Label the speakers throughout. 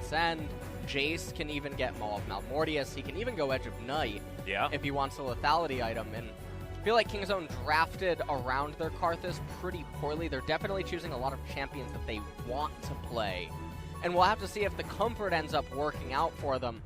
Speaker 1: this end. Jace can even get Maul of Malmortius. He can even go Edge of Night if he wants a lethality item. And I feel like Kingzone drafted around their Karthus pretty poorly. They're definitely choosing a lot of champions that they want to play. And we'll have to see if the comfort ends up working out for them.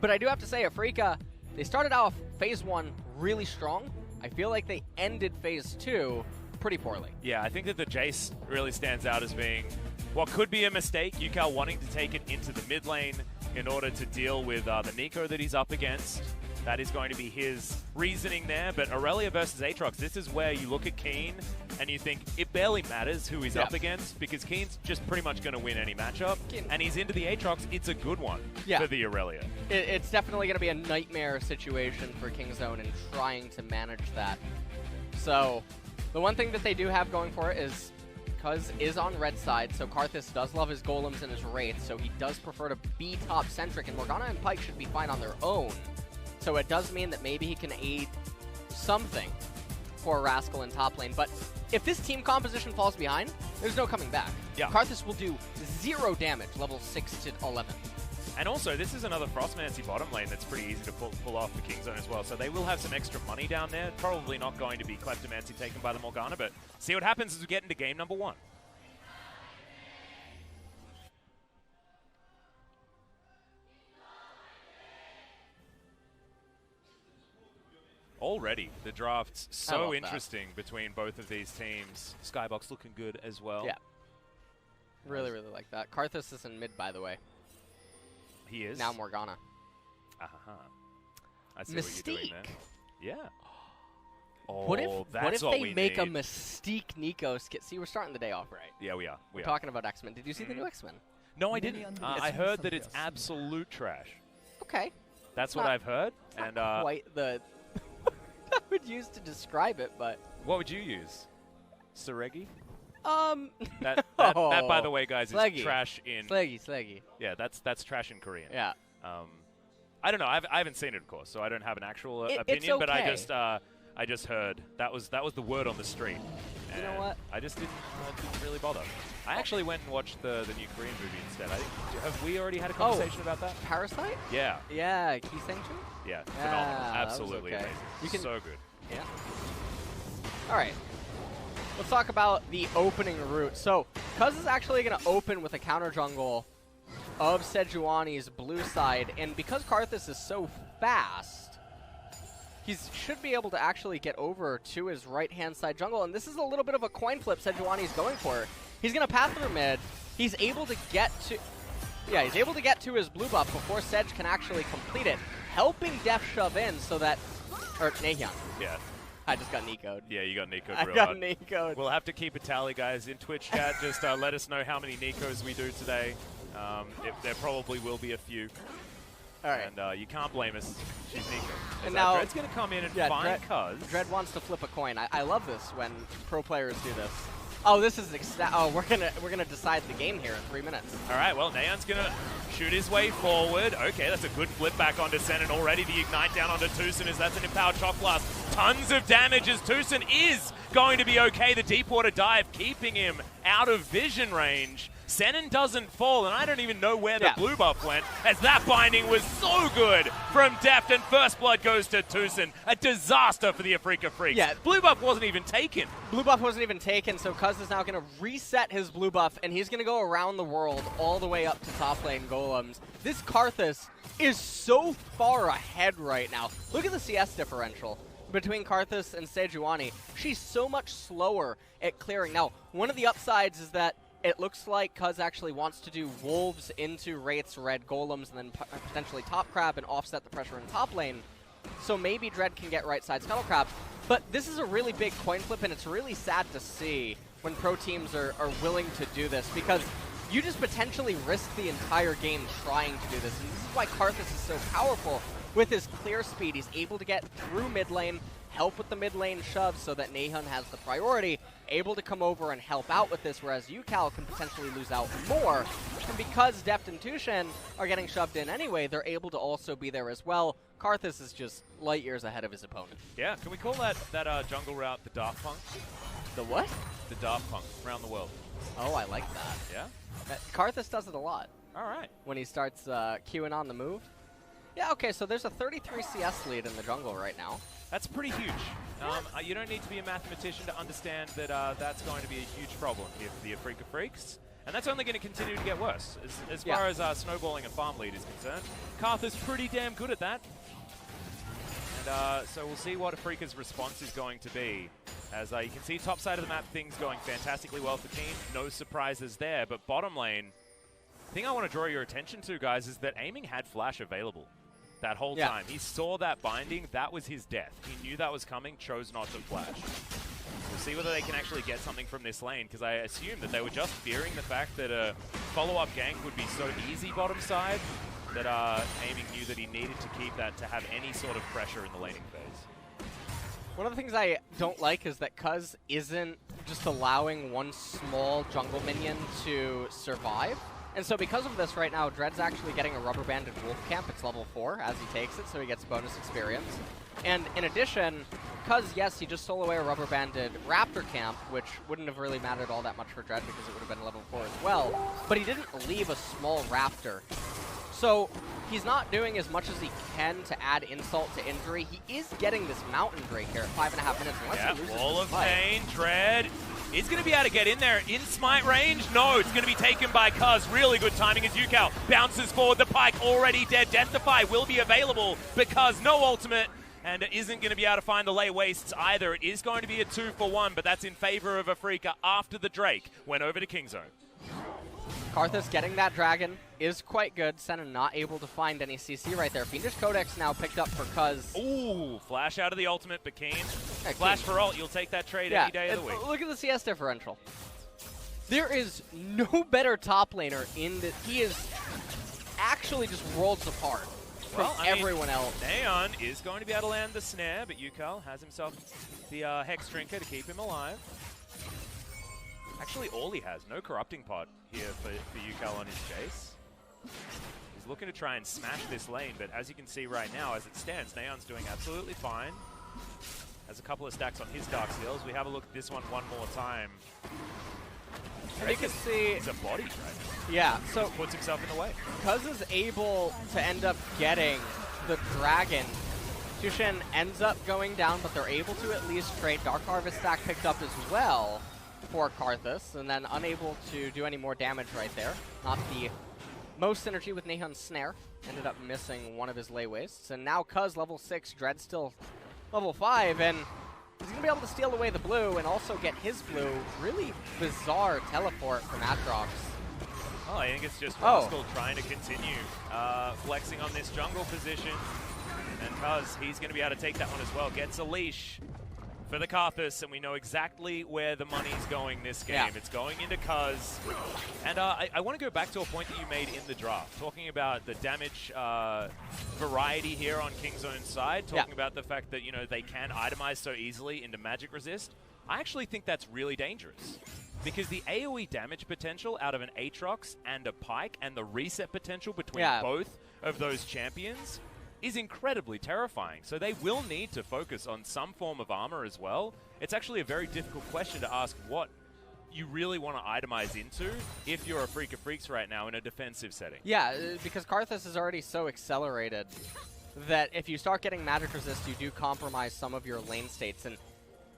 Speaker 1: But I do have to say, Afrika, they started out Phase 1 really strong. I feel like they ended Phase 2 pretty poorly.
Speaker 2: Yeah, I think that the Jace really stands out as being what could be a mistake. Yukal wanting to take it into the mid lane in order to deal with the Nico that he's up against. That is going to be his reasoning there. But Aurelia versus Aatrox, this is where you look at Keen and you think it barely matters who he's up against, because Keen's just pretty much going to win any matchup. And he's into the Aatrox. It's a good one for the Aurelia.
Speaker 1: It's definitely going to be a nightmare situation for Kingzone and trying to manage that. So the one thing that they do have going for it is Cuz is on red side, so Karthus does love his golems and his wraiths, so he does prefer to be top-centric, and Morgana and Pyke should be fine on their own. So it does mean that maybe he can aid something for Rascal in top lane. But if this team composition falls behind, there's no coming back.
Speaker 2: Yeah.
Speaker 1: Karthus will do 0 damage, level 6 to 11.
Speaker 2: And also, this is another Frostmancy bottom lane that's pretty easy to pull off for Kingzone as well. So they will have some extra money down there. Probably not going to be Kleptomancy taken by the Morgana, but see what happens as we get into game number 1. Already, the draft's so interesting between both of these teams. Skybox looking good as well.
Speaker 1: Yeah. Really, really like that. Karthus is in mid, by the way.
Speaker 2: He is?
Speaker 1: Now Morgana.
Speaker 2: I see
Speaker 1: Mystique.
Speaker 2: what you're doing there. Yeah. Oh,
Speaker 1: what if
Speaker 2: that's
Speaker 1: they make a
Speaker 2: need.
Speaker 1: Mystique Nico skit? See, we're starting the day off right.
Speaker 2: Yeah, we are.
Speaker 1: We're talking about X-Men. Did you see the new X-Men?
Speaker 2: No, I didn't. I heard that it's absolute trash.
Speaker 1: Okay.
Speaker 2: That's what I've heard. And
Speaker 1: quite the I would use to describe it, but
Speaker 2: what would you use? Saregi?
Speaker 1: That,
Speaker 2: by the way, guys,
Speaker 1: Sleggy.
Speaker 2: is trash in...
Speaker 1: Sleggy.
Speaker 2: Yeah, that's trash in Korean.
Speaker 1: Yeah.
Speaker 2: I don't know. I haven't seen it, of course, so I don't have an actual opinion.
Speaker 1: Okay.
Speaker 2: But I just heard that was the word on the street.
Speaker 1: You know what?
Speaker 2: I just didn't really bother. I actually went and watched the new Korean movie instead. Have we already had a conversation about that?
Speaker 1: Parasite?
Speaker 2: Yeah.
Speaker 1: Yeah, Key Sanctuary?
Speaker 2: Yeah, phenomenal. Absolutely
Speaker 1: okay.
Speaker 2: amazing. So good.
Speaker 1: Yeah. All right. Let's talk about the opening route. So, Cuz is actually going to open with a counter jungle of Sejuani's blue side, and because Karthus is so fast, he should be able to actually get over to his right-hand side jungle, and this is a little bit of a coin flip Sejuani's going for. He's going to path through mid. He's able to get to... Yeah, he's able to get to his blue buff before Sedge can actually complete it, helping Def shove in so that... Or Nahyun.
Speaker 2: Yeah.
Speaker 1: I just got Nico'd.
Speaker 2: Yeah, you got Nico'd
Speaker 1: I
Speaker 2: real
Speaker 1: got
Speaker 2: hard.
Speaker 1: Nico'd.
Speaker 2: We'll have to keep a tally, guys, in Twitch chat. Just let us know how many Nicos we do today. There probably will be a few.
Speaker 1: All right.
Speaker 2: And you can't blame us. She's Nico.
Speaker 1: And now
Speaker 2: Dread's going to come in and find Cuz.
Speaker 1: Dread wants to flip a coin. I love this when pro players do this. Oh, this is we're gonna decide the game here in 3 minutes.
Speaker 2: All right. Well, Naeon's gonna shoot his way forward. Okay, that's a good flip back onto Sen, and already the ignite down onto Tucson as that's an empowered shock blast. Tons of damage as Tucson is going to be okay. The deep water dive keeping him out of vision range. Senin doesn't fall, and I don't even know where the blue buff went, as that binding was so good from Deft, and first blood goes to Tucson. A disaster for the Afrika Freaks.
Speaker 1: Yeah.
Speaker 2: Blue buff wasn't even taken.
Speaker 1: Blue buff wasn't even taken, so Cuz is now going to reset his blue buff, and he's going to go around the world all the way up to top lane golems. This Karthus is so far ahead right now. Look at the CS differential between Karthus and Sejuani. She's so much slower at clearing. Now, one of the upsides is that it looks like Cuz actually wants to do Wolves into Wraiths, Red Golems, and then potentially Top Crab and offset the pressure in top lane. So maybe Dread can get right side Scuttle Crab. But this is a really big coin flip, and it's really sad to see when pro teams are willing to do this, because you just potentially risk the entire game trying to do this. And this is why Karthus is so powerful. With his clear speed, he's able to get through mid lane, help with the mid lane shove so that Nahyun has the priority, able to come over and help out with this, whereas Yukal can potentially lose out more. And because Deft and Tushen are getting shoved in anyway, they're able to also be there as well. Karthus is just light years ahead of his opponent.
Speaker 2: Yeah, can we call that jungle route the Daft Punk?
Speaker 1: The what?
Speaker 2: The Daft Punk, around the world.
Speaker 1: Oh, I like that.
Speaker 2: Yeah?
Speaker 1: Karthus does it a lot.
Speaker 2: All right.
Speaker 1: when he starts queuing on the move. Yeah, okay, so there's a 33 CS lead in the jungle right now.
Speaker 2: That's pretty huge. You don't need to be a mathematician to understand that that's going to be a huge problem here for the Afrika Freaks. And that's only going to continue to get worse. As far as snowballing and farm lead is concerned, Karthus pretty damn good at that. And so we'll see what Afrika's response is going to be. As you can see, top side of the map, things going fantastically well for Keen. No surprises there, but bottom lane, the thing I want to draw your attention to, guys, is that Aiming had Flash available that whole time. He saw that binding. That was his death. He knew that was coming, chose not to flash. We'll see whether they can actually get something from this lane, because I assume that they were just fearing the fact that a follow-up gank would be so easy bottom side that Aiming knew that he needed to keep that to have any sort of pressure in the laning phase.
Speaker 1: One of the things I don't like is that Cuz isn't just allowing one small jungle minion to survive. And so because of this right now, Dread's actually getting a rubber banded wolf camp. It's level 4 as he takes it, so he gets bonus experience. And in addition, Cuz, yes, he just stole away a rubber banded raptor camp, which wouldn't have really mattered all that much for Dread because it would have been level 4 as well. But he didn't leave a small raptor. So he's not doing as much as he can to add insult to injury. He is getting this mountain break here at 5.5 minutes.
Speaker 2: Yeah, Wall of Pain, Dread. Is going to be able to get in there in smite range? No, it's going to be taken by Cuz. Really good timing as Yukal bounces forward. The Pike already dead. Death Defy will be available because no ultimate and isn't going to be able to find the lay wastes either. It is going to be a 2-for-1, but that's in favor of Afrika after the Drake went over to King Zone.
Speaker 1: Karthus getting that dragon is quite good. Senna not able to find any CC right there. Fiendish Codex now picked up for Cuz.
Speaker 2: Ooh, flash out of the ultimate, but Keen. Flash for ult, you'll take that trade any day of the week.
Speaker 1: Look at the CS differential. There is no better top laner in that. He is actually just worlds apart from everyone else.
Speaker 2: Neon is going to be able to land the snare, but Yukal has himself the Hex Drinker to keep him alive. Actually, all he has. No Corrupting Pot here for Yukal on his chase. He's looking to try and smash this lane, but as you can see right now, as it stands, Neon's doing absolutely fine. Has a couple of stacks on his Dark Seals. We have a look at this one more time.
Speaker 1: And you can see...
Speaker 2: He's a body right now.
Speaker 1: Yeah, so...
Speaker 2: Puts himself in the way.
Speaker 1: Cuz is able to end up getting the dragon. Tushin ends up going down, but they're able to at least trade. Dark Harvest stack picked up as well for Karthus, and then unable to do any more damage right there. Not the most synergy with Nahon's Snare. Ended up missing one of his lay wastes. And now Cuz level 6, Dread still level 5, and he's going to be able to steal away the blue and also get his blue. Really bizarre teleport from Atrox.
Speaker 2: Oh, I think it's just Rascal trying to continue flexing on this jungle position. And Cuz, he's going to be able to take that one as well. Gets a leash for the Karthus, and we know exactly where the money's going this game. Yeah. It's going into Cuz. And I want to go back to a point that you made in the draft, talking about the damage variety here on King's own side, talking about the fact that, you know, they can itemize so easily into magic resist. I actually think that's really dangerous, because the AoE damage potential out of an Aatrox and a Pike and the reset potential between both of those champions is incredibly terrifying. So they will need to focus on some form of armor as well. It's actually a very difficult question to ask what you really want to itemize into if you're a Afrika Freaks right now in a defensive setting. Yeah,
Speaker 1: because Karthus is already so accelerated that if you start getting magic resist, you do compromise some of your lane states. And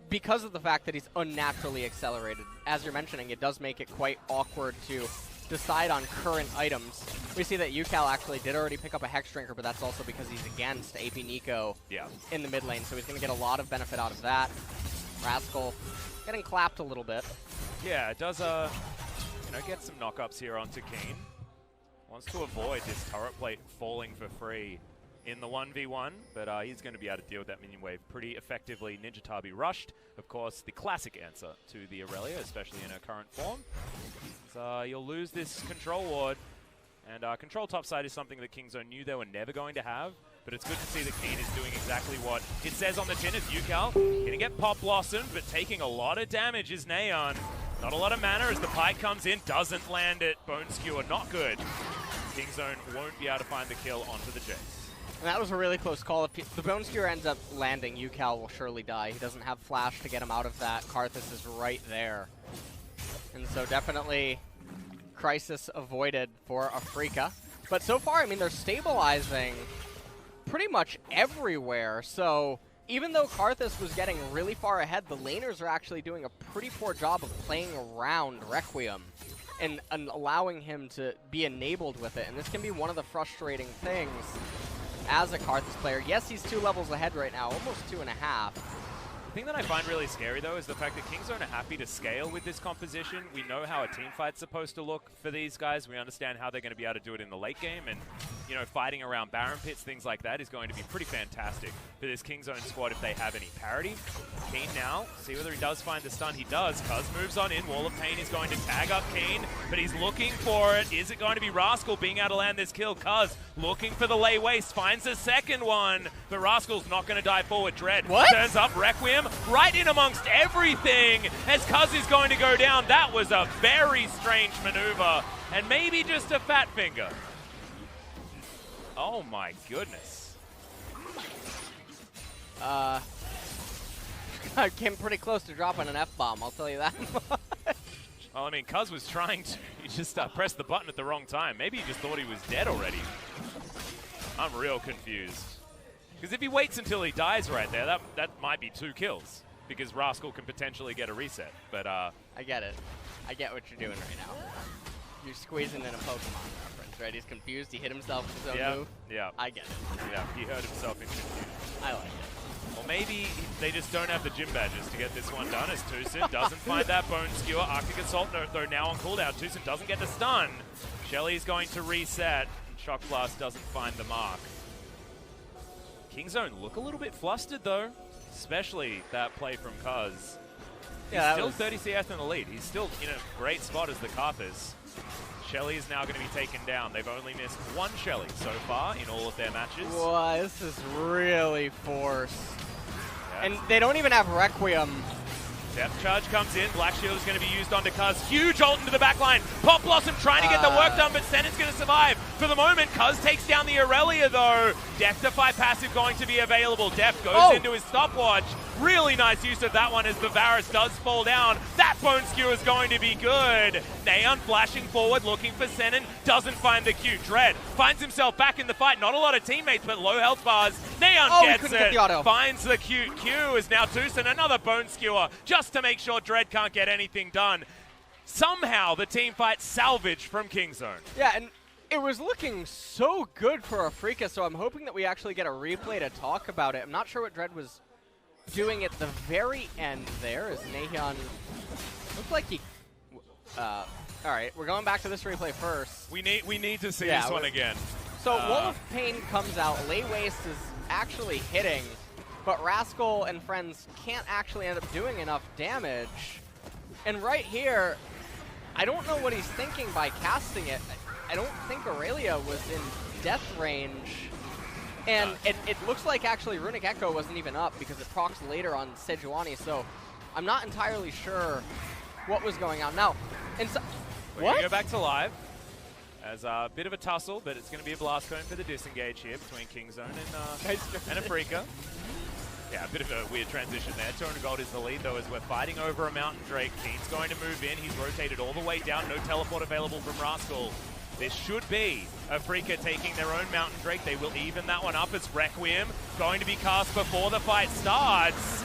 Speaker 1: because of the fact that he's unnaturally accelerated, as you're mentioning, it does make it quite awkward to decide on current items. We see that Yukal actually did already pick up a Hex Drinker, but that's also because he's against AP Nico in the mid lane, so he's going to get a lot of benefit out of that. Rascal getting clapped a little bit.
Speaker 2: Yeah, it does get some knockups here onto Keen. Wants to avoid this turret plate falling for free in the 1v1, but he's going to be able to deal with that minion wave pretty effectively. Ninja Tabi rushed, of course, the classic answer to the Aurelia, especially in her current form. So you'll lose this control ward, and control topside is something that Kingzone knew they were never going to have, but it's good to see that Keen is doing exactly what it says on the tin as Yukal. Gonna get pop blossomed, but taking a lot of damage is Neon. Not a lot of mana as the Pike comes in, doesn't land it. Bone Skewer, not good. Kingzone won't be able to find the kill onto the Jace.
Speaker 1: And that was a really close call. If the Bone Skewer ends up landing, Yukal will surely die. He doesn't have flash to get him out of that. Karthus is right there. And so definitely crisis avoided for Afrika. But so far, I mean, they're stabilizing pretty much everywhere. So even though Karthus was getting really far ahead, the laners are actually doing a pretty poor job of playing around Requiem and allowing him to be enabled with it. And this can be one of the frustrating things as a Karthus player. Yes, he's 2 levels ahead right now, almost 2.5.
Speaker 2: The thing that I find really scary, though, is the fact that Kingzone are happy to scale with this composition. We know how a team fight's supposed to look for these guys. We understand how they're going to be able to do it in the late game. And, you know, fighting around Baron pits, things like that, is going to be pretty fantastic for this Kingzone squad if they have any parity. Keen now, see whether he does find the stun. He does. Cuz moves on in. Wall of Pain is going to tag up Keen, but he's looking for it. Is it going to be Rascal being able to land this kill? Cuz looking for the lay waste, finds a second one, but Rascal's not going to dive forward. Dread turns up Requiem right in amongst everything as Cuz is going to go down. That was a very strange maneuver, and maybe just a fat finger. Oh my goodness.
Speaker 1: I came pretty close to dropping an F-bomb, I'll tell you that much.
Speaker 2: Well, I mean, Cuz was trying to, he just pressed the button at the wrong time. Maybe he just thought he was dead already. I'm real confused. Because if he waits until he dies right there, that might be 2 kills. Because Rascal can potentially get a reset. But
Speaker 1: I get it. I get what you're doing right now. You're squeezing in a Pokemon reference, right? He's confused. He hit himself with his own move.
Speaker 2: Yeah.
Speaker 1: I get it.
Speaker 2: Yeah, he hurt himself in confusion.
Speaker 1: I like it.
Speaker 2: Or maybe they just don't have the gym badges to get this one done, as Tucson doesn't find that Bone Skewer. Arctic Assault, though, now on cooldown. Tucson doesn't get the stun. Shelly's going to reset. And Shock Blast doesn't find the mark. Kingzone look a little bit flustered, though. Especially that play from Cuz. He's still 30 CS in the lead. He's still in a great spot as the Karthus. Shelly is now going to be taken down. They've only missed 1 Shelly so far in all of their matches.
Speaker 1: Wow, this is really forced.
Speaker 2: Yeah.
Speaker 1: And they don't even have Requiem.
Speaker 2: Depth Charge comes in. Black Shield is going to be used onto Cuz. Huge ult into the back line. Pop Blossom trying to get the work done, but Senon's going to survive. For the moment, Cuz takes down the Aurelia, though. Death-defy passive going to be available. Depth goes into his stopwatch. Really nice use of that one as the Varus does fall down. That Bone Skewer is going to be good. Neon flashing forward, looking for Senon. Doesn't find the Q. Dread finds himself back in the fight. Not a lot of teammates, but low health bars. Neon gets it. Finds the Q. Q is now Tucson. Another Bone Skewer just to make sure Dread can't get anything done. Somehow the team fight salvaged from Kingzone.
Speaker 1: Yeah, and it was looking so good for Afrika, so I'm hoping that we actually get a replay to talk about it. I'm not sure what Dread was doing at the very end there, as Naheon looked like he... all right, we're going back to this replay first.
Speaker 2: We need to see this one again.
Speaker 1: So Wall of Pain comes out. Lay Waste is actually hitting, but Rascal and friends can't actually end up doing enough damage. And right here, I don't know what he's thinking by casting it. I don't think Aurelia was in death range. And it looks like actually Runic Echo wasn't even up because it procs later on Sejuani, so I'm not entirely sure what was going on. Now,
Speaker 2: we're going to go back to live as a bit of a tussle, but it's going to be a blast cone for the disengage here between Kingzone and Afrika. Yeah, a bit of a weird transition there. 200 gold is the lead, though, as we're fighting over a Mountain Drake. Keen's going to move in. He's rotated all the way down. No teleport available from Rascal. This should be Afrika taking their own Mountain Drake. They will even that one up as Requiem going to be cast before the fight starts.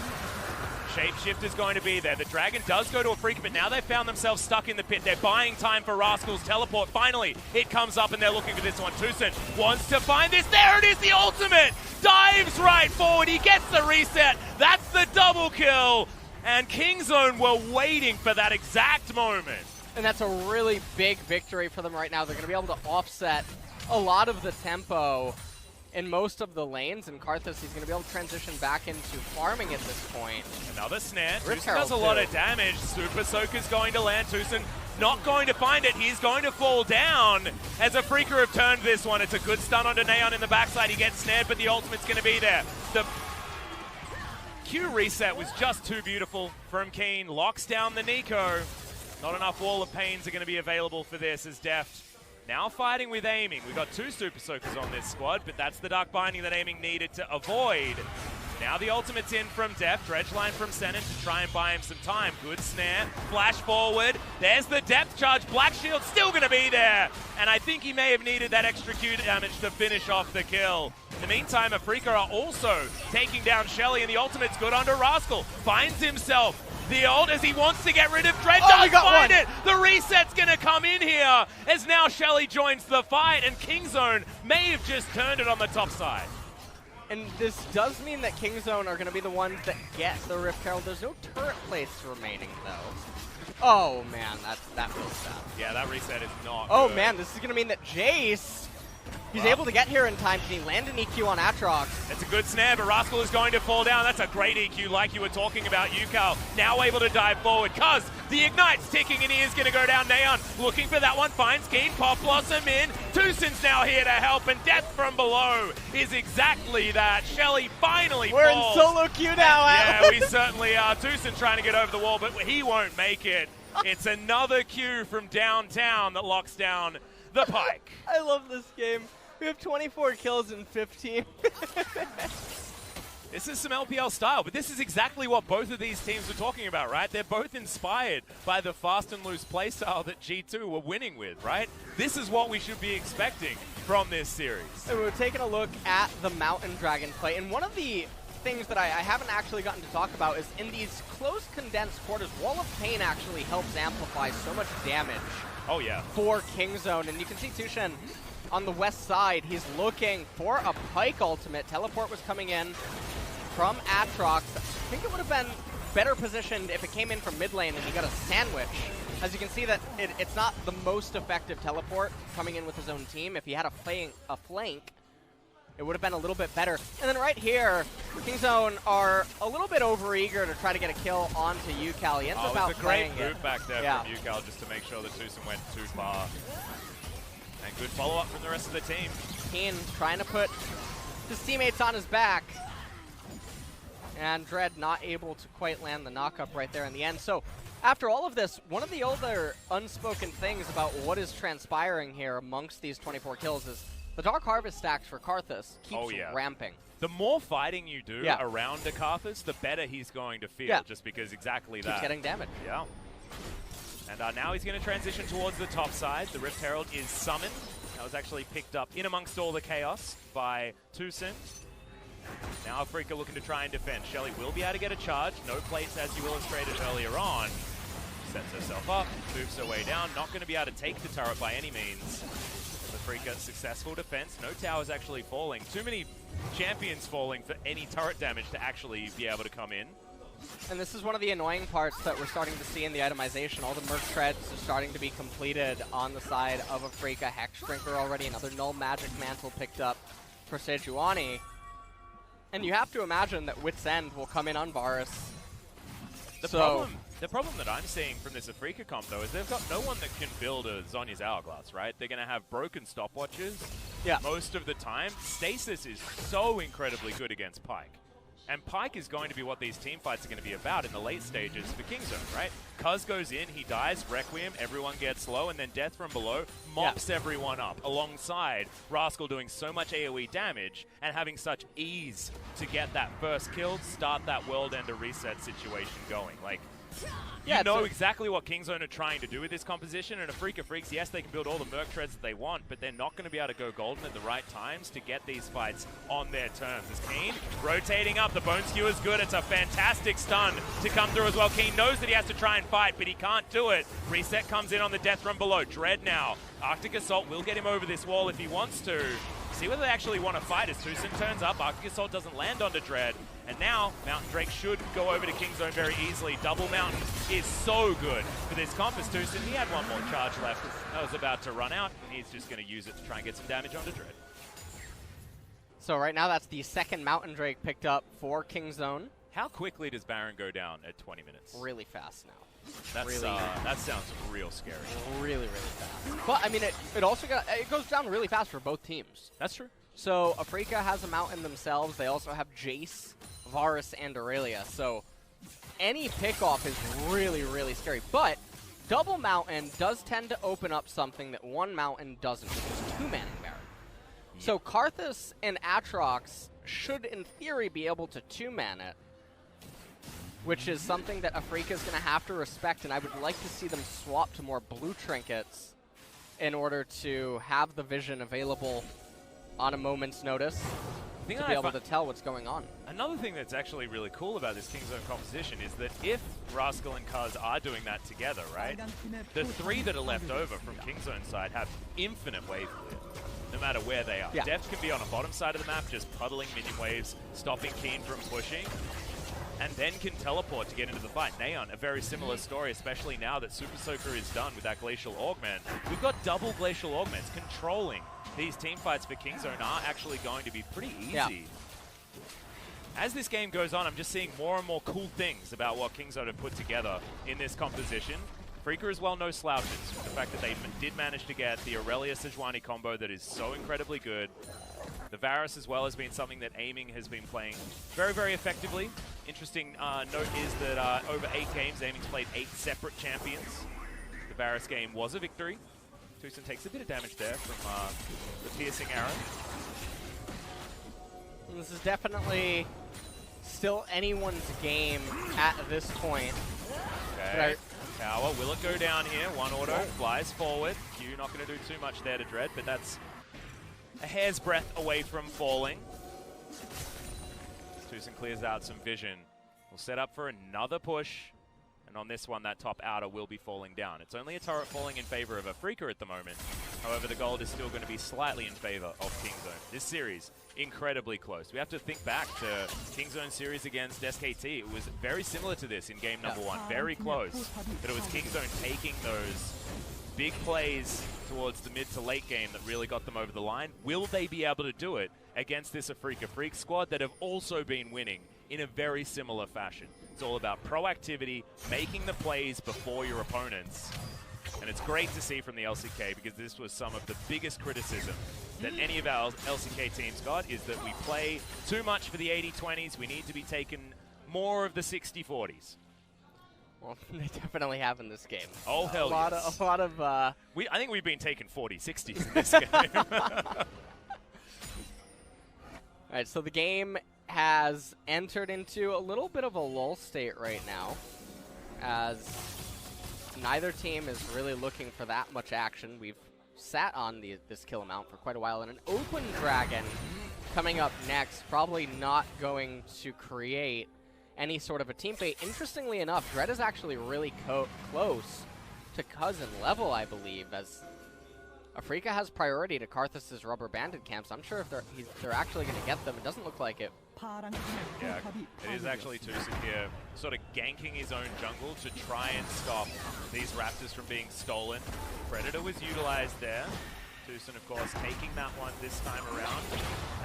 Speaker 2: Shapeshift is going to be there. The Dragon does go to Afrika, but now they've found themselves stuck in the pit. They're buying time for Rascal's teleport. Finally, it comes up and they're looking for this one. Tucson wants to find this. There it is, the ultimate! Dives right forward. He gets the reset. That's the double kill. And Kingzone were waiting for that exact moment.
Speaker 1: And that's a really big victory for them right now. They're going to be able to offset a lot of the tempo in most of the lanes, and Karthus, he's going to be able to transition back into farming at this point.
Speaker 2: Another snare. Tucson does a lot of damage. Super Soaker's going to land. Tucson not going to find it. He's going to fall down as Afrika have turned this one. It's a good stun onto Neon in the backside. He gets snared, but the ultimate's going to be there. The Q reset was just too beautiful from Keen. Locks down the Nico. Not enough Wall of Pains are going to be available for this as Deft now fighting with aiming. We've got 2 Super Soakers on this squad, but that's the Dark Binding that aiming needed to avoid. Now the ultimate's in from Deft. Dredge line from Senin to try and buy him some time. Good snare. Flash forward. There's the depth charge. Black Shield still going to be there. And I think he may have needed that extra Q damage to finish off the kill. In the meantime, Afrika are also taking down Shelly, and the ultimate's good onto Rascal. Finds himself the ult as he wants to get rid of Dredge. Does find it. The reset's going to come in here as now Shelly joins the fight, and Kingzone may have just turned it on the top side.
Speaker 1: And this does mean that Kingzone are going to be the ones that get the Rift Herald. There's no turret place remaining, though. Oh, man, that feels sad.
Speaker 2: Yeah, that reset is not good.
Speaker 1: Man, this is going to mean that Jace, he's able to get here in time. Can he land an EQ on Aatrox?
Speaker 2: It's a good snare, but Rascal is going to fall down. That's a great EQ like you were talking about, Yukal. Now able to dive forward, cuz the Ignite's ticking and he is going to go down. Neon looking for that one, finds Keen, Pop Blossom in. Tusin's now here to help, and Death from below is exactly that. Shelly finally
Speaker 1: We're
Speaker 2: falls.
Speaker 1: in solo queue now,
Speaker 2: Yeah, we certainly are. Tusin trying to get over the wall, but he won't make it. It's another Q from downtown that locks down the Pyke.
Speaker 1: I love this game. We have 24 kills in 15.
Speaker 2: This is some LPL style, but this is exactly what both of these teams were talking about, right? They're both inspired by the fast and loose playstyle that G2 were winning with, right? This is what we should be expecting from this series.
Speaker 1: So we're taking a look at the Mountain Dragon fight, and one of the things that I haven't actually gotten to talk about is in these close condensed quarters, Wall of Pain actually helps amplify so much damage.
Speaker 2: Oh yeah.
Speaker 1: For Kingzone, and you can see Tushin on the west side, he's looking for a Pyke ultimate. Teleport was coming in from Aatrox. I think it would have been better positioned if it came in from mid lane and he got a sandwich. As you can see that it's not the most effective teleport coming in with his own team. If he had a flank, it would have been a little bit better. And then right here, Kingzone are a little bit overeager to try to get a kill onto Yukal. He ends up out playing it.
Speaker 2: It's a great move back there from Yukal just to make sure that Tusin went too far. And good follow-up from the rest of the team.
Speaker 1: Keen trying to put his teammates on his back. And Dread not able to quite land the knock-up right there in the end. So after all of this, one of the other unspoken things about what is transpiring here amongst these 24 kills is the Dark Harvest stacks for Karthus keeps ramping.
Speaker 2: The more fighting you do around the Karthus, the better he's going to feel, just because exactly that.
Speaker 1: Keeps getting damage.
Speaker 2: Yeah. And now he's going to transition towards the top side. The Rift Herald is summoned. That was actually picked up in amongst all the chaos by Tusin. Now Afrika looking to try and defend. Shelly will be able to get a charge. No plates as you illustrated earlier on. Sets herself up, moves her way down. Not going to be able to take the turret by any means. Afrika, successful defense. No towers actually falling. Too many champions falling for any turret damage to actually be able to come in.
Speaker 1: And this is one of the annoying parts that we're starting to see in the itemization. All the merc treads are starting to be completed on the side of Afrika. Hex Drinker already, another Null Magic Mantle picked up for Sejuani. And you have to imagine that Wit's End will come in on Varus.
Speaker 2: The problem that I'm seeing from this Afrika comp, though, is they've got no one that can build a Zhonya's Hourglass, right? They're going to have broken stopwatches most of the time. Stasis is so incredibly good against Pyke. And Pyke is going to be what these team fights are going to be about in the late stages for Kingzone, right? Cuz goes in, he dies, Requiem, everyone gets low, and then Death from below mops everyone up, alongside Rascal doing so much AoE damage and having such ease to get that first kill, start that World Ender reset situation going. Like, you know exactly what Kingzone are trying to do with this composition, and Afrika Freaks, yes, they can build all the Merc Treads that they want, but they're not going to be able to go golden at the right times to get these fights on their terms. As Keen rotating up, the Bone Skewer's good. It's a fantastic stun to come through as well. Keen knows that he has to try and fight, but he can't do it. Reset comes in on the Death from below. Dread now. Arctic Assault will get him over this wall if he wants to. See whether they actually want to fight as Tusin turns up. Arctic Assault doesn't land onto Dread. And now, Mountain Drake should go over to Kingzone very easily. Double Mountain is so good for this comp as Tusin. He had one more charge left. That was about to run out, and he's just going to use it to try and get some damage onto Dread.
Speaker 1: So right now, that's the second Mountain Drake picked up for Kingzone.
Speaker 2: How quickly does Baron go down at 20 minutes?
Speaker 1: Really fast now.
Speaker 2: That's, that sounds real scary.
Speaker 1: Really, really fast. But, I mean, it also goes down really fast for both teams.
Speaker 2: That's true.
Speaker 1: So, Afrika has a Mountain themselves. They also have Jace, Varus, and Aurelia. So, any pickoff is really, really scary. But, Double Mountain does tend to open up something that one Mountain doesn't, which is two-manning Baron. So, Karthus and Aatrox should, in theory, be able to two-man it, which is something that Afrika is going to have to respect, and I would like to see them swap to more blue trinkets in order to have the vision available on a moment's notice to be able to tell what's going on.
Speaker 2: Another thing that's actually really cool about this Kingzone composition is that if Rascal and Cuz are doing that together, right, the three that are left over from Kingzone's side have infinite wave clear, no matter where they are.
Speaker 1: Yeah.
Speaker 2: Deft can be on the bottom side of the map, just puddling minion waves, stopping Keen from pushing, and then can teleport to get into the fight. Neon, a very similar story, especially now that Super Soaker is done with that Glacial Augment. We've got double Glacial Augments. Controlling these team fights for Kingzone are actually going to be pretty easy.
Speaker 1: Yeah.
Speaker 2: As this game goes on, I'm just seeing more and more cool things about what Kingzone have put together in this composition. Freaker as well, no slouches. The fact that they did manage to get the Aurelia Sejuani combo that is so incredibly good. The Varus as well has been something that Aiming has been playing very, very effectively. Interesting note is that over 8 games, Aiming's played 8 separate champions. The Varus game was a victory. Tucson takes a bit of damage there from the piercing arrow.
Speaker 1: This is definitely still anyone's game at this point.
Speaker 2: Okay. Tower, will it go down here? One auto, flies forward. Q not going to do too much there to Dread, but that's a hair's breadth away from falling. Tucson clears out some vision. We'll set up for another push. And on this one, that top outer will be falling down. It's only a turret falling in favor of Afrika at the moment. However, the gold is still going to be slightly in favor of Kingzone. This series, incredibly close. We have to think back to Kingzone series against SKT. It was very similar to this in game number 1. Very close. But it was Kingzone taking those big plays towards the mid to late game that really got them over the line. Will they be able to do it against this Afrika Freak squad that have also been winning in a very similar fashion? It's all about proactivity, making the plays before your opponents. And it's great to see from the LCK because this was some of the biggest criticism that any of our LCK teams got, is that we play too much for the 80-20s. We need to be taking more of the 60-40s.
Speaker 1: Well, they definitely have in this game.
Speaker 2: Oh, hell yes.
Speaker 1: A lot of
Speaker 2: I think we've been taking 40-60s in this game.
Speaker 1: All right, so the game has entered into a little bit of a lull state right now, as neither team is really looking for that much action. We've sat on this kill amount for quite a while, and an open dragon coming up next, probably not going to create any sort of a team fate. Interestingly enough, Dread is actually really close to Cousin level, I believe, as Afrika has priority to Karthus' rubber banded camps. I'm sure if they're actually going to get them. It doesn't look like it.
Speaker 2: Yeah, it is actually Tucson here sort of ganking his own jungle to try and stop these Raptors from being stolen. Predator was utilized there. Tucson, of course, taking that one this time around.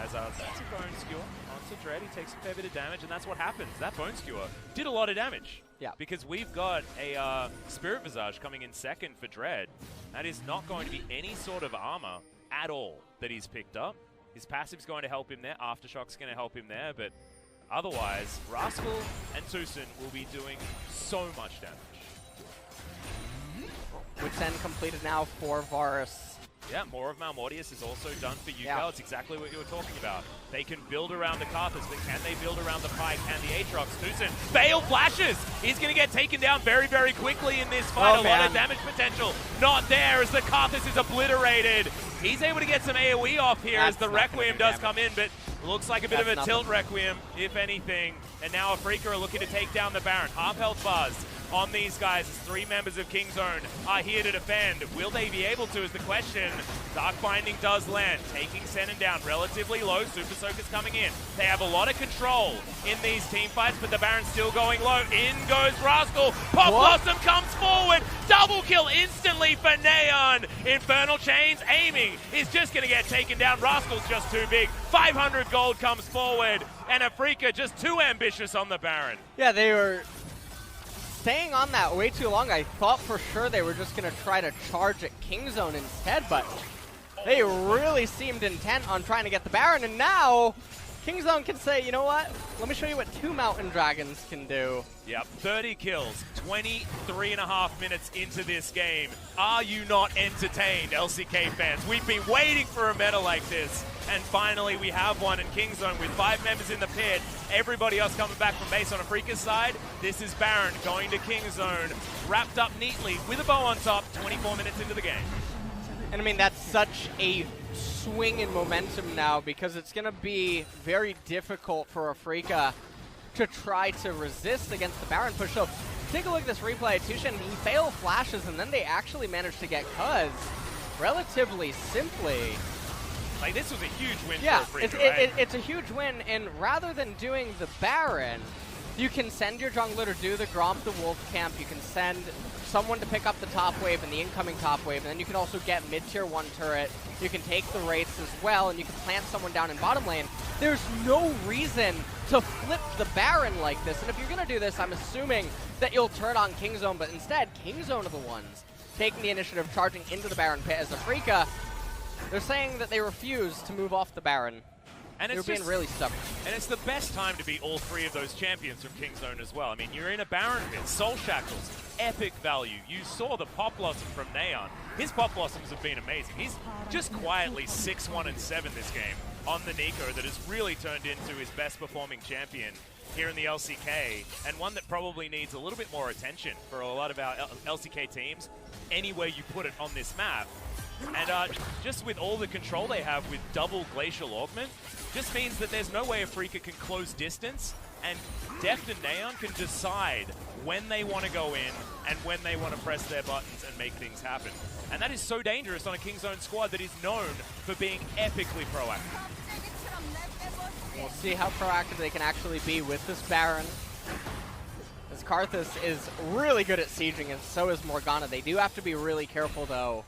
Speaker 2: As that's a Bone Skewer onto Dread. He takes a fair bit of damage, and that's what happens. That Bone Skewer did a lot of damage.
Speaker 1: Yeah. Because
Speaker 2: we've got a Spirit Visage coming in second for Dread. That is not going to be any sort of armor at all that he's picked up. His passive's going to help him there. Aftershock's going to help him there. But otherwise, Rascal and Tucson will be doing so much damage.
Speaker 1: Which then completed now for Varus.
Speaker 2: Yeah, more of Malmortius is also done for Yukao.
Speaker 1: Yeah.
Speaker 2: It's exactly what you were talking about. They can build around the Karthus, but can they build around the Pike and the Aatrox? Tucson, failed flashes! He's going to get taken down very, very quickly in this fight. A lot of damage potential not there as the Karthus is obliterated. He's able to get some AoE off here as the Requiem does come in, but looks like a bit of a tilt Requiem, if anything. And now Afrika are looking to take down the Baron. Half health bars on these guys as 3 members of Kingzone are here to defend. Will they be able to is the question. Dark Binding does land, taking Senin down relatively low. Super Soaker's coming in. They have a lot of control in these team fights, but the Baron's still going low. In goes Rascal. Pop Blossom comes forward. Double kill instantly for Neon. Infernal Chains aiming is just going to get taken down. Rascal's just too big. 500 gold comes forward, and Afrika just too ambitious on the Baron.
Speaker 1: Yeah, they were staying on that way too long. I thought for sure they were just going to try to charge at Kingzone instead, but they really seemed intent on trying to get the Baron, and now Kingzone can say, you know what? Let me show you what 2 Mountain Dragons can do.
Speaker 2: Yep, 30 kills, 23.5 minutes into this game. Are you not entertained, LCK fans? We've been waiting for a meta like this, and finally we have one in Kingzone with 5 members in the pit. Everybody else coming back from base on Afrika's side. This is Baron going to Kingzone, wrapped up neatly with a bow on top, 24 minutes into the game.
Speaker 1: And I mean, that's such a swing in momentum now, because it's going to be very difficult for Afrika to try to resist against the Baron push. So take a look at this replay. Tushin, he failed flashes, and then they actually managed to get Cuz relatively simply.
Speaker 2: Like, this was a huge win
Speaker 1: yeah,
Speaker 2: for Afrika,
Speaker 1: it's a huge win, and rather than doing the Baron, you can send your jungler to do the Gromp the Wolf camp, you can send someone to pick up the top wave and the incoming top wave, and then you can also get mid-tier 1 turret, you can take the wraiths as well, and you can plant someone down in bottom lane. There's no reason to flip the Baron like this, and if you're going to do this, I'm assuming that you'll turn on Kingzone, but instead, Kingzone are the ones taking the initiative, charging into the Baron pit as Afrika. They're saying that they refuse to move off the Baron.
Speaker 2: And
Speaker 1: They're being really stubborn.
Speaker 2: And it's the best time to be all 3 of those champions from Kingzone as well. I mean, you're in a Baron pit, Soul Shackles, epic value. You saw the Pop Blossom from Neon. His Pop Blossoms have been amazing. He's just quietly 6-1 and 7 this game on the Nico that has really turned into his best performing champion here in the LCK, and one that probably needs a little bit more attention for a lot of our LCK teams, anywhere you put it on this map. And just with all the control they have with double Glacial Augment, just means that there's no way Afrika can close distance, and Deft and Neon can decide when they want to go in and when they want to press their buttons and make things happen. And that is so dangerous on a Kingzone squad that is known for being epically proactive.
Speaker 1: We'll see how proactive they can actually be with this Baron. As Karthus is really good at sieging, and so is Morgana. They do have to be really careful, though.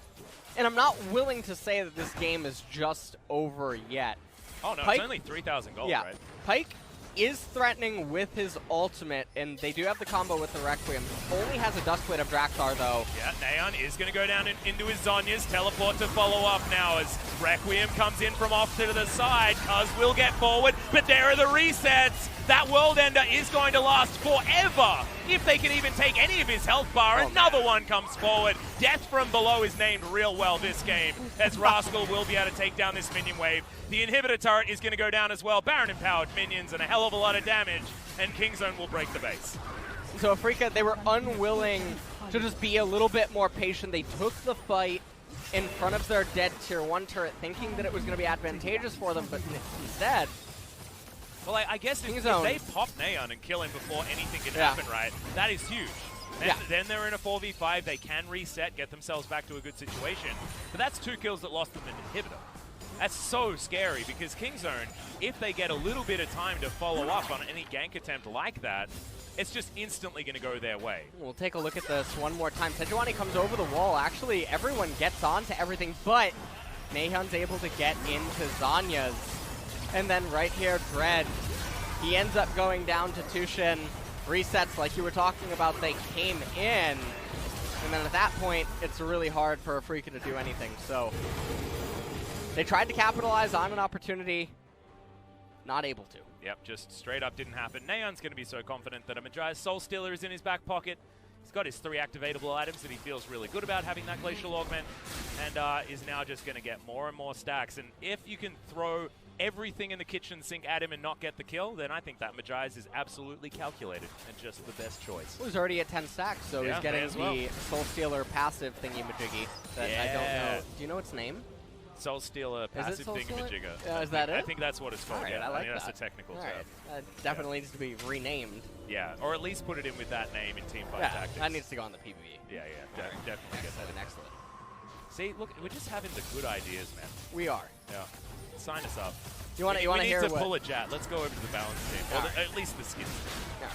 Speaker 1: And I'm not willing to say that this game is just over yet.
Speaker 2: Oh, no,
Speaker 1: Pyke,
Speaker 2: it's only 3,000 gold,
Speaker 1: yeah,
Speaker 2: right?
Speaker 1: Pyke is threatening with his ultimate, and they do have the combo with the Requiem. Only has a Dustblade of Draxar, though.
Speaker 2: Yeah, Neon is going to go down into his Zhonya's. Teleport to follow up now as Requiem comes in from off to the side. Cuz will get forward, but there are the resets. That World Ender is going to last forever if they can even take any of his health bar. Another one comes forward. Death from below is named real well this game, as Rascal will be able to take down this minion wave. The inhibitor turret is going to go down as well. Baron empowered minions and a hell of a lot of damage, and Kingzone will break the base.
Speaker 1: So Afrika, they were unwilling to just be a little bit more patient. They took the fight in front of their dead tier 1 turret, thinking that it was going to be advantageous for them, but instead...
Speaker 2: Well, I guess if they pop Neon and kill him before anything can happen, right, that is huge. Then they're in a 4v5, they can reset, get themselves back to a good situation. But that's 2 kills that lost them an inhibitor. That's so scary, because Kingzone, if they get a little bit of time to follow up on any gank attempt like that, it's just instantly going to go their way.
Speaker 1: We'll take a look at this one more time. Sejuani comes over the wall. Actually, everyone gets onto everything, but Nahon's able to get into Zhonya's. And then right here, Dread, he ends up going down to Tushin. Resets, like you were talking about, they came in. And then at that point, it's really hard for Afrika to do anything. So they tried to capitalize on an opportunity, not able to.
Speaker 2: Yep, just straight up didn't happen. Neon's going to be so confident that a Majia's Soul Stealer is in his back pocket. He's got his 3 activatable items that he feels really good about having that Glacial Augment, and is now just going to get more and more stacks. And if you can throw everything in the kitchen sink at him and not get the kill, then I think that Majia's is absolutely calculated and just the best choice.
Speaker 1: Well, he's already at 10 stacks, so he's getting the Soul Stealer passive thingy-majiggy that I don't know. Do you know its name?
Speaker 2: Soul Stealer passive thingamajigger.
Speaker 1: Is that it?
Speaker 2: I think that's what it's called.
Speaker 1: Right,
Speaker 2: yeah,
Speaker 1: I like
Speaker 2: that's
Speaker 1: that.
Speaker 2: the technical term.
Speaker 1: That definitely needs to be renamed.
Speaker 2: Yeah, or at least put it in with that name in Teamfight Tactics.
Speaker 1: That needs to go on the PvE.
Speaker 2: Yeah, definitely get that in.
Speaker 1: Excellent.
Speaker 2: See, look, we're just having the good ideas, man.
Speaker 1: We are.
Speaker 2: Yeah. Sign us up.
Speaker 1: You want to hear what?
Speaker 2: We need to pull a Jat. Let's go over to the balance team. Or at least the skins.
Speaker 1: Yeah.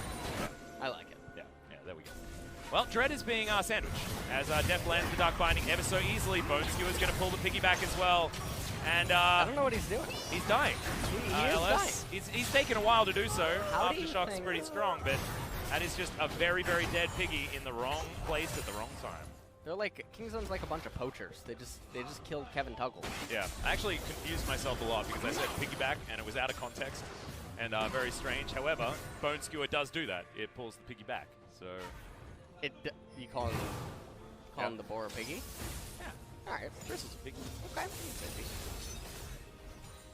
Speaker 1: I like it.
Speaker 2: Yeah, there we go. Well, Dread is being sandwiched as Def lands the Dark Binding ever so easily. Bone Skewer's going to pull the piggyback as well. And
Speaker 1: I don't know what he's doing.
Speaker 2: He's dying.
Speaker 1: He is dying.
Speaker 2: He's taken a while to do so. Aftershock's pretty
Speaker 1: think...
Speaker 2: strong, but that is just a very, very dead piggy in the wrong place at the wrong time.
Speaker 1: They're like, Kingzone's like a bunch of poachers. They just killed Kevin Tuggle.
Speaker 2: Yeah, I actually confused myself a lot because I said piggyback and it was out of context and very strange. However, Bone Skewer does do that. It pulls the piggy back. So
Speaker 1: You call him the boar a piggy?
Speaker 2: yeah,
Speaker 1: All right, Chris is a piggy. Okay,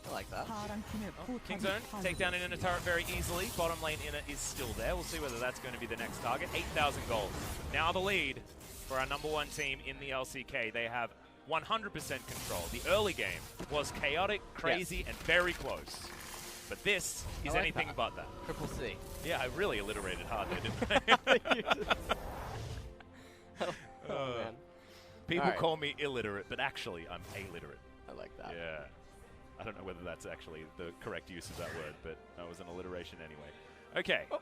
Speaker 1: I like that.
Speaker 2: Kingzone take down an inner turret very easily. Bottom lane inner is still there. We'll see whether that's going to be the next target. 8,000 gold. Now the lead for our #1 team in the LCK. They have 100% control. The early game was chaotic, crazy, and very close. But this is
Speaker 1: like
Speaker 2: anything
Speaker 1: that.
Speaker 2: but that.
Speaker 1: Triple C.
Speaker 2: Yeah, I really alliterated hard there, didn't I?
Speaker 1: Oh, man.
Speaker 2: People
Speaker 1: All right.
Speaker 2: call me illiterate, but actually I'm illiterate.
Speaker 1: I like that.
Speaker 2: Yeah. I don't know whether that's actually the correct use of that word, but that was an alliteration anyway. Okay.
Speaker 1: Oh.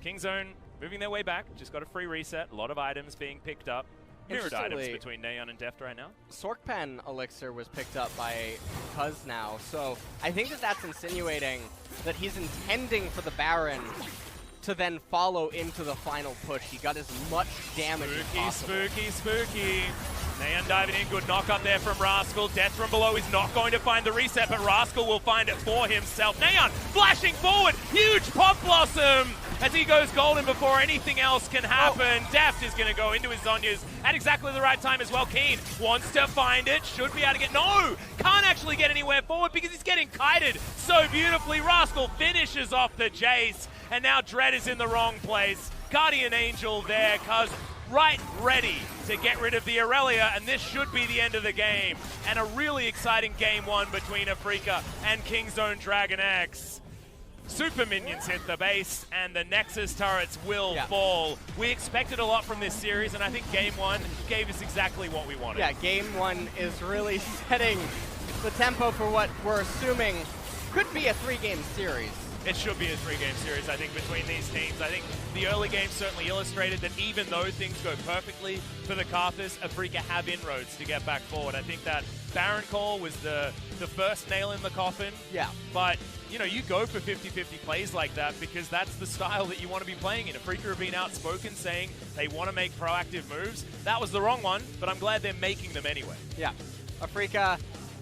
Speaker 2: Kingzone moving their way back. Just got a free reset. A lot of items being picked up. Mirrored items
Speaker 1: Interestingly,
Speaker 2: between Neon and Deft right now.
Speaker 1: Sorkpan Elixir was picked up by Cuz now, so I think that that's insinuating that he's intending for the Baron to then follow into the final push. He got as much damage as possible.
Speaker 2: Spooky. Neon diving in, good knock up there from Rascal. Death from below is not going to find the reset, but Rascal will find it for himself. Neon flashing forward, huge Pop Blossom as he goes golden before anything else can happen. Deft is going to go into his Zhonya's at exactly the right time as well. Keen wants to find it, should be able to get, no, can't actually get anywhere forward because he's getting kited so beautifully. Rascal finishes off the Jace, and now Dread is in the wrong place. Guardian Angel there, Cuz right ready to get rid of the Aurelia, and this should be the end of the game. And a really exciting game one between Afrika and Kingzone Dragon X. Super minions hit the base, and the Nexus turrets will fall. We expected a lot from this series, and I think game one gave us exactly what we wanted.
Speaker 1: Yeah, game one is really setting the tempo for what we're assuming could be a 3-game series.
Speaker 2: It should be a 3-game series, I think, between these teams. I think the early game certainly illustrated that even though things go perfectly for the Karthus, Afrika have inroads to get back forward. I think that Baron call was the first nail in the coffin.
Speaker 1: Yeah.
Speaker 2: But, you know, you go for 50-50 plays like that because that's the style that you want to be playing in. Afrika have been outspoken saying they want to make proactive moves. That was the wrong one, but I'm glad they're making them anyway.
Speaker 1: Yeah. Afrika,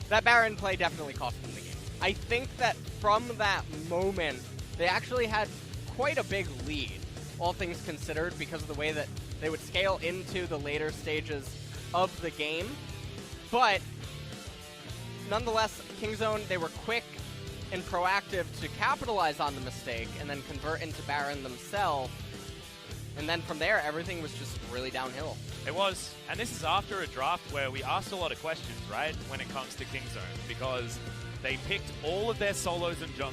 Speaker 1: that Baron play definitely cost them the game. I think that from that moment, they actually had quite a big lead, all things considered, because of the way that they would scale into the later stages of the game. But nonetheless, Kingzone, they were quick and proactive to capitalize on the mistake and then convert into Baron themselves. And then from there, everything was just really downhill.
Speaker 2: It was, and this is after a draft where we asked a lot of questions, right, when it comes to Kingzone, because they picked all of their solos and jungles